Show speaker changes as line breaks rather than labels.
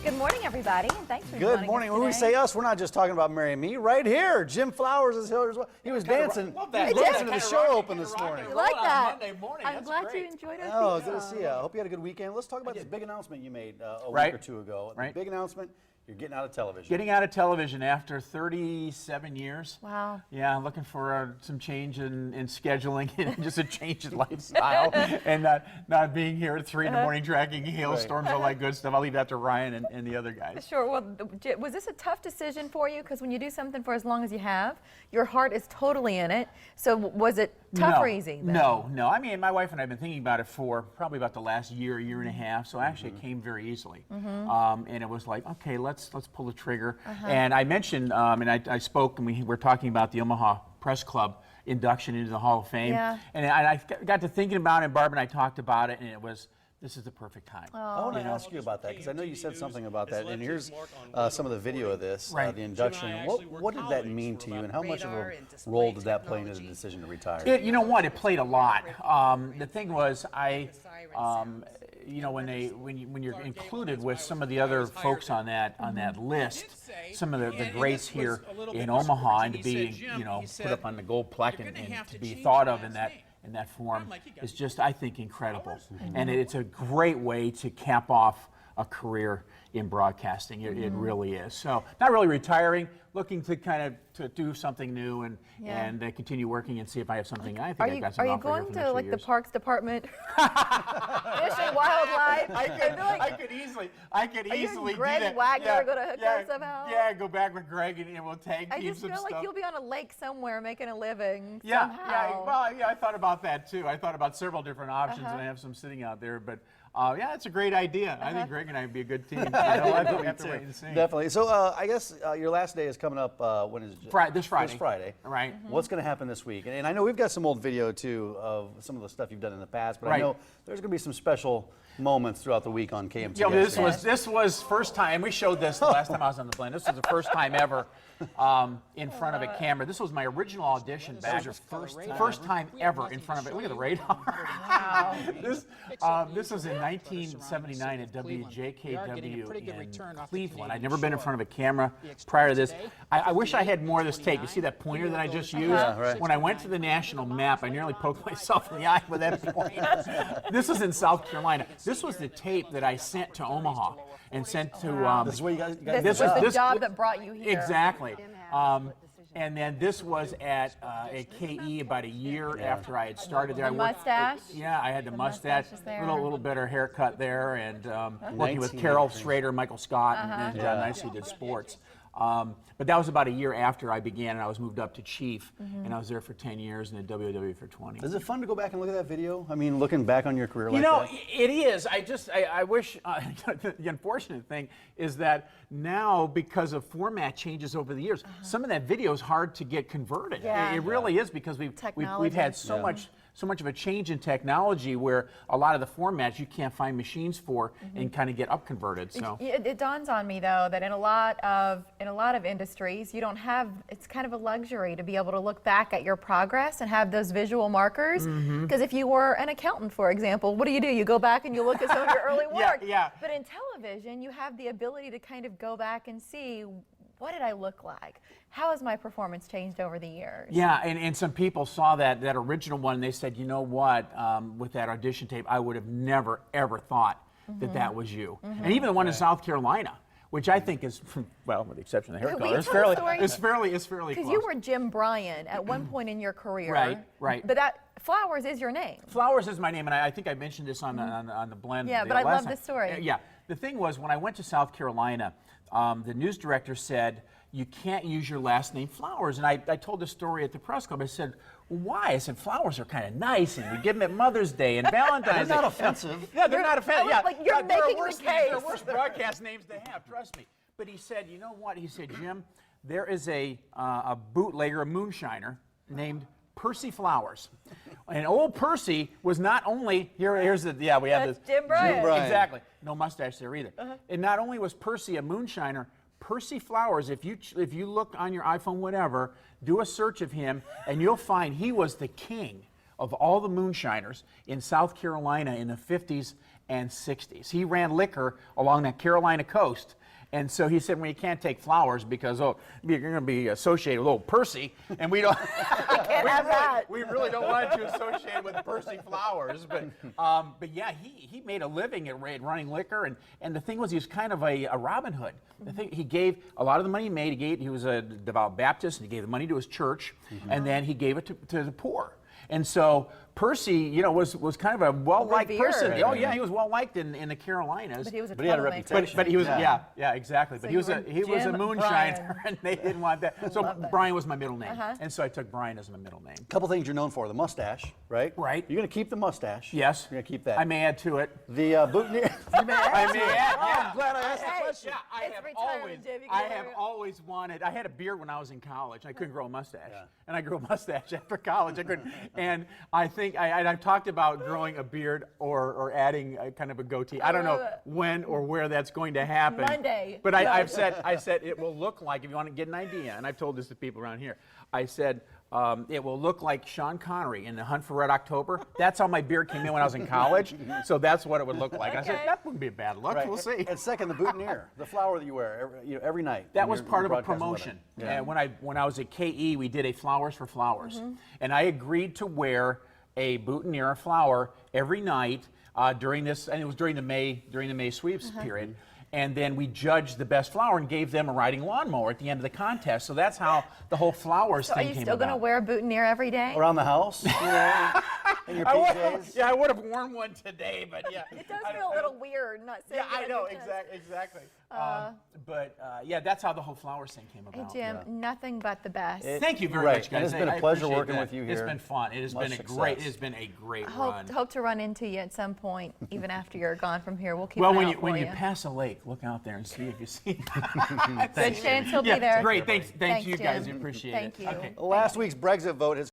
Good morning, everybody, and thanks for joining us
Good morning.
today.
When we say us, we're not just talking about Mary and me. Right here, Jim Flowers is here as well. He was dancing. He was dancing to the show open this morning.
You like that?
Monday morning.
I'm
That's
glad
great.
you enjoyed our
Oh,
theme
good to
song.
see you. I hope you had a good weekend. Let's talk about this big announcement you made a
Right.
week or two ago.
Right.
The big announcement, you're getting out of television.
Getting out of television after 37 years.
Wow.
Yeah, looking for some change in scheduling and just a change in lifestyle and not being here at 3 in the morning tracking hailstorms, all that good stuff. I'll leave that to Ryan and the other guys.
Sure. Well, was this a tough decision for you? Because when you do something for as long as you have, your heart is totally in it. So was it tough or easy? Then?
No. I mean, my wife and I have been thinking about it for probably about the last year and a half. So actually, it came very easily, and it was like, okay, let's pull the trigger. And I mentioned, and I spoke, and we were talking about the Omaha Press Club induction into the Hall of Fame.
Yeah.
And I got to thinking about it. Barb and I talked about it, and it was. This is the perfect time.
I want to ask you about that because I know you said something about that, and here's some of the video of this,
Right.
the induction. What did that mean to you, and how much of a role did that play into the decision to retire?
You know what? It played a lot. The thing was, you know, when you're included with some of the other folks on that list, some of the greats here in Omaha, and to be put up on the gold plaque and to be thought of in that form is just, I think, incredible. And it's a great way to cap off a career in broadcasting. It really is. So not really retiring, looking to kind of to do something new and continue working and see if I have something. I think I've got some
Are you
offer here
going
for the
to
next
like
few
the
years.
Parks Department? Fish and wildlife.
I could easily
and
do
Greg
that.
Wagner are gonna hook up somehow?
Yeah, go back with Greg and we'll tag
I
team
just
some
feel
stuff.
like you'll be on a lake somewhere making a living
Yeah,
somehow.
I thought about that too. I thought about several different options, and I have some sitting out there. But yeah, it's a great idea. I think Greg and I would be a good team. We have to wait and see.
Definitely. So I guess your last day is coming up. When is it?
This Friday.
This Friday.
Right.
What's going to happen this week? And I know we've got some old video too of some of the stuff you've done in the past, but I know there's going to be some special moments throughout the week on KMTV.
Yeah, this was first time. We showed this the last time I was on the blend. This was the first time ever in front of a camera. This was my original audition back. First time ever in front of it. Look at the radar.
Wow.
This was in 1979 at WJKW in Cleveland. I'd never been in front of a camera prior to this. I wish I had more of this tape. You see that pointer that I just used?
Yeah, right.
When I went to the national map, I nearly poked myself in the eye with that pointer. This was in South Carolina. This was the tape that I sent to Omaha and sent to.
This is where you guys.
This was the job that brought you here.
Exactly. And then this was at KE about a year after I had started there.
The mustache?
Yeah, I had the mustache,
mustache is there.
little better haircut there, and working with Carol Schrader, Michael Scott, and John Nicely did sports. But that was about a year after I began, and I was moved up to chief, and I was there for 10 years and at WWE for 20.
Is it fun to go back and look at that video? I mean, looking back on your career like
You know,
that?
it is. I wish, the unfortunate thing is that now, because of format changes over the years, some of that video is hard to get converted.
Yeah.
It really is, because we've had so much of a change in technology where a lot of the formats you can't find machines for and kind of get up converted. So
It dawns on me though that in a lot of industries you don't have, it's kind of a luxury to be able to look back at your progress and have those visual markers, because if you were an accountant, for example, what do? You go back and you look at some of your early work.
Yeah.
But in television you have the ability to kind of go back and see, what did I look like? How has my performance changed over the years?
Yeah, and some people saw that original one, and they said, you know what, with that audition tape, I would have never, ever thought that was you. And even the one in South Carolina, which I think is, well, with the exception of the hair color, it's fairly close.
Because you were Jim Bryan at one point in your career.
Right.
But that Flowers is your name.
Flowers is my name, and I think I mentioned this on the blend.
Yeah, but I
last
love this story.
Yeah, the thing was, when I went to South Carolina, the news director said, you can't use your last name Flowers. And I told the story at the press club. I said, well, why? I said, flowers are kind of nice, and we give them at Mother's Day and Valentine's Day.
They're not offensive.
Yeah, they're not offensive. Yeah,
like you're making the
worse
case.
They're worse broadcast names to have, trust me. But he said, you know what? He said, Jim, there is a bootlegger, a moonshiner, named Percy Flowers. And old Percy was not only, here's the, we have
That's
this.
Jim Bryan.
Jim Bryan.
Exactly. No mustache there either. And not only was Percy a moonshiner, Percy Flowers, if you look on your iPhone, whatever, do a search of him, and you'll find he was the king of all the moonshiners in South Carolina in the 50s and 60s. He ran liquor along the Carolina coast. And so he said, well, you can't take flowers because, oh, you're going to be associated with old Percy, and we don't. We really don't want you associated with Percy Flowers. But yeah, he made a living at running liquor, and the thing was, he was kind of a Robin Hood. The thing, he gave a lot of the money he made. He was a devout Baptist, and he gave the money to his church, and then he gave it to the poor. And so Percy, you know, was kind of a well-liked person. Oh yeah, he was well-liked in the Carolinas.
But he was a
But he had a
troublemaker.
reputation.
But he was, yeah, exactly. But
So
he was
you were
a
Jim
moonshiner,
Bryan.
and they didn't want that. So
Love that.
Brian was my middle name, and so I took Brian as my middle name.
A couple things you're known for: the mustache, right?
Right.
You're going to keep the mustache.
Yes,
You're going to keep that.
I may add to it.
The boutonniere. You may add.
I may add.
Oh,
Yeah.
I'm glad I asked
Hey,
the question.
Yeah,
It's retirement, Jim. You can
I
go
have
there.
always wanted. I had a beard when I was in college. I couldn't grow a mustache, and I grew a mustache after college. I couldn't, and I think I've talked about growing a beard or adding a kind of a goatee. I don't know when or where that's going to happen.
Monday.
But I said it will look like, if you want to get an idea, and I've told this to people around here. I said it will look like Sean Connery in The Hunt for Red October. That's how my beard came in when I was in college. So that's what it would look like. I said
Okay.
that wouldn't be a bad look.
Right.
We'll see.
And second, the boutonniere, the flower that you wear every night.
That
when
was
you're
part of a
broadcasting
promotion.
weather.
Yeah. When I was at KE, we did a Flowers for Flowers, and I agreed to wear a boutonniere flower every night during this, and it was during the May sweeps period. And then we judged the best flower and gave them a riding lawnmower at the end of the contest. So that's how the whole flowers
So are
thing
you
came
still going to
about.
wear a boutonniere every day?
Around the house, you know, in your PJs.
Yeah, I would have worn one today, but yeah.
It does feel a little weird not saying
Yeah, I
it
know,
on your chest.
exactly. Yeah, that's how the whole flowers thing came
Hey,
about.
Jim, nothing but the best.
Thank you very
Right,
much,
and
guys.
it's been a
I
pleasure
appreciate
working
that.
with you
It's
here.
been fun. It has
Much
been a
success.
great. It has been a great run.
Hope to run into you at some point, even after you're gone from here. We'll keep
Well,
an eye
when
out
you
for you.
pass a lake, look out there and see if you see.
Good chance he'll
Yeah,
be there.
great. Thanks
Thanks,
you guys.
Jim.
Appreciate
Thank
it.
you.
Okay.
Last week's Brexit vote has